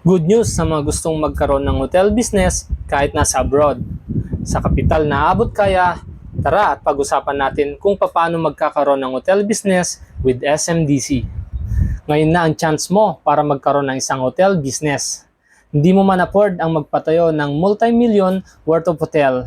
Good news sa mga gustong magkaroon ng hotel business kahit nasa abroad. Sa kapital na abot kaya, tara at pag-usapan natin kung paano magkakaroon ng hotel business with SMDC. Ngayon na ang chance mo para magkaroon ng isang hotel business. Hindi mo man afford ang magpatayo ng multi-million worth of hotel.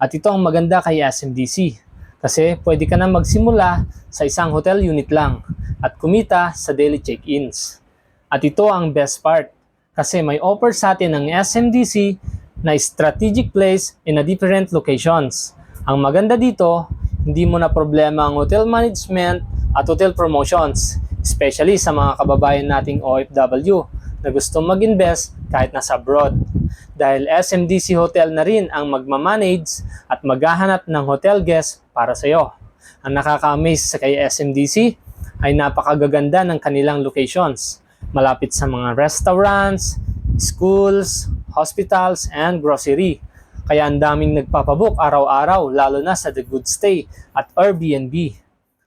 At ito ang maganda kay SMDC. Kasi pwede ka na magsimula sa isang hotel unit lang at kumita sa daily check-ins. At ito ang best part. Kasi may offer sa atin ng SMDC na strategic place in a different locations. Ang maganda dito, hindi mo na problema ang hotel management at hotel promotions, especially sa mga kababayan nating OFW na gustong mag-invest kahit nasa abroad. Dahil SMDC Hotel na rin ang magmamanage at maghahanap ng hotel guest para sa iyo. Ang nakaka-amaze sa kay SMDC ay napakagaganda ng kanilang locations. Malapit sa mga restaurants, schools, hospitals, and grocery. Kaya ang daming nagpapabook araw-araw, lalo na sa The Good Stay at Airbnb.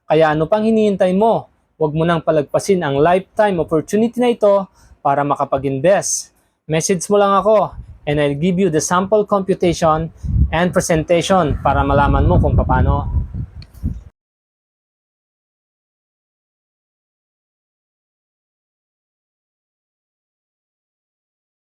Kaya ano pang hinihintay mo? Huwag mo nang palagpasin ang lifetime opportunity na ito para makapag-invest. Message mo lang ako and I'll give you the sample computation and presentation para malaman mo kung paano.